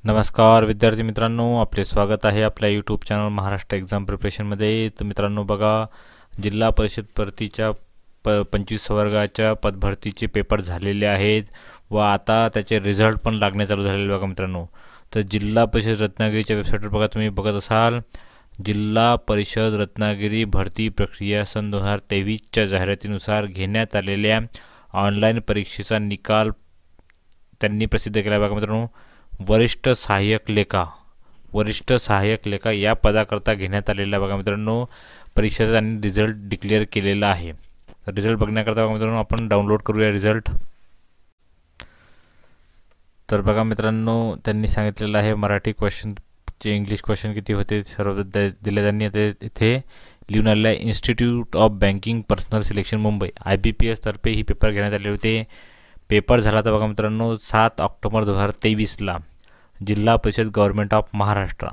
नमस्कार विद्यार्थी मित्रांनो, आपले स्वागत आहे आपल्या यूट्यूब चॅनल महाराष्ट्र एक्झाम प्रिपरेशनमध्ये। तर मित्रांनो बघा, जिल्हा परिषद भरतीच्या 25 वर्गाच्या पदभरतीचे पेपर झालेले आहेत व आता त्याचे रिझल्ट पण लागणे चालू झालेले बघा मित्रांनो। तर जिल्हा परिषद रत्नागिरीच्या वेबसाईटवर बघा, तुम्ही बघत असाल जिल्हा परिषद रत्नागिरी भरती प्रक्रिया सन 2023च्या जाहिरातीनुसार घेण्यात आलेल्या ऑनलाईन परीक्षेचा निकाल त्यांनी प्रसिद्ध केला बघा मित्रांनो। वरिष्ठ सहाय्यक लेखा या पदाकरता घेण्यात आलेला बघा मित्रांनो परीक्षेचा त्यांनी रिझल्ट डिक्लेअर केलेला आहे। तर रिझल्ट बघण्याकरता बघा मित्रांनो आपण डाउनलोड करूया रिझल्ट। तर बघा मित्रांनो, त्यांनी सांगितलेलं आहे मराठी क्वेश्चनचे इंग्लिश क्वेश्चन किती होते सर्व दिले त्यांनी इथे लिहून आलेलं आहे। Institute of banking personal selection Mumbai IBPS तर्फे ही पेपर घेण्यात आले होते। पेपर झाला तर बघा मित्रांनो 7 ऑक्टोबर 2023ला जिल्हा परिषद government of Maharashtra.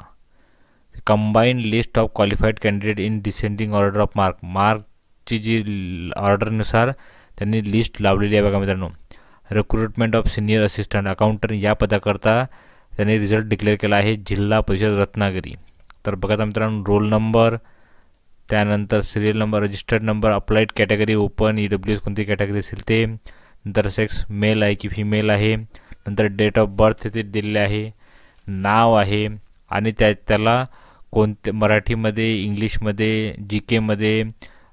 Combined list of qualified candidate in descending order of मार्कची जी ऑर्डरनुसार त्यांनी लिस्ट लावलेली आहे बघा मित्रांनो। Recruitment of senior assistant accountant या पदाकरता त्यांनी रिझल्ट डिक्लेअर केला आहे जिल्हा परिषद रत्नागिरी। तर बघा मित्रांनो, रोल नंबर, त्यानंतर serial number, registered number, applied category, open EWS कोणती कॅटेगरी असेल ते, नंतर सेक्स मेल आहे की फिमेल आहे, नंतर डेट ऑफ बर्थ ते दिलेले आहे, नाव आहे आणि त्याला कोणते मराठीमध्ये, इंग्लिशमध्ये, GK मध्ये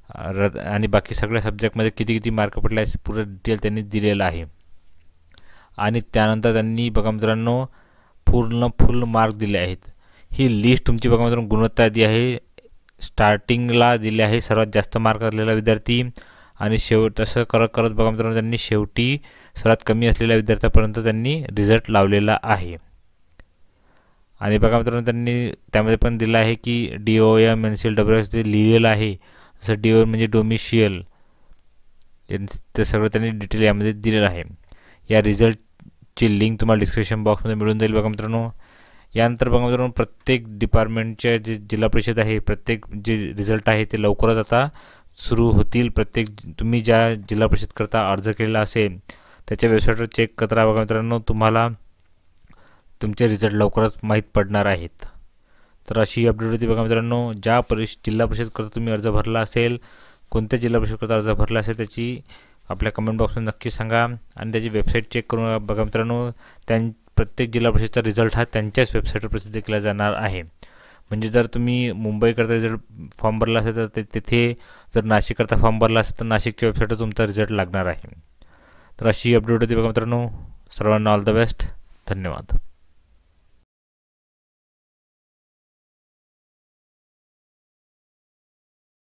आणि बाकी सगळ्या सब्जेक्टमध्ये किती मार्क पडले आहे पूर्ण डिटेल त्यांनी दिलेलं आहे। आणि त्यानंतर त्यांनी बघा मित्रांनो फुल मार्क दिले आहेत। ही लिस्ट तुमची बघा मित्रांनो गुणवत्ता दी आहे। स्टार्टिंगला दिले आहे सर्वात जास्त मार्क असलेला विद्यार्थी आणि तसं करत बघा मित्रांनो त्यांनी शेवटी सर्वात कमी असलेल्या विद्यार्थ्यापर्यंत त्यांनी रिझल्ट लावलेला आहे। आणि बघा मित्रांनो त्यांनी त्यामध्ये पण दिलं आहे की DOM NCLWS ते लिहिलेलं आहे। जसं DOM म्हणजे डोमिशियल, ते सगळं त्यांनी डिटेल यामध्ये दिलेलं आहे। या रिझल्टची लिंक तुम्हाला डिस्क्रिप्शन बॉक्समध्ये मिळून जाईल बघा मित्रांनो। यानंतर बघा मित्रांनो प्रत्येक डिपार्टमेंटच्या जे जिल्हा परिषद आहे प्रत्येक जे रिझल्ट आहे ते लवकरच आता सुरू होतील। प्रत्येक तुम्ही ज्या जिल्हा परिषद करता अर्ज केलेला असेल त्याच्या वेबसाईटवर चेक करा बघा मित्रांनो, तुम्हाला तुमचे रिझल्ट लवकरच माहीत पडणार आहेत। तर अशी अपडेट होती बघा मित्रांनो। ज्या जिल्हा परिषद करता तुम्ही अर्ज भरला असेल, कोणत्या जिल्हा परिषद करता अर्ज भरला असेल त्याची आपल्या कमेंट बॉक्समध्ये नक्की सांगा आणि त्याची वेबसाईट चेक करून बघा मित्रांनो। प्रत्येक जिल्हा परिषदचा रिझल्ट हा त्यांच्याच वेबसाईटवर प्रसिद्ध केला जाणार आहे। म्हणजे जर तुम्ही मुंबईकरता रिझल्ट फॉर्म भरला असेल तर तिथे, जर नाशिककरता फॉर्म भरला असेल तर नाशिकच्या वेबसाईटवर तुमचा रिझल्ट लागणार आहे। तर अशी अपडेट होती बघा मित्रांनो। सर्वांना ऑल द बेस्ट, धन्यवाद।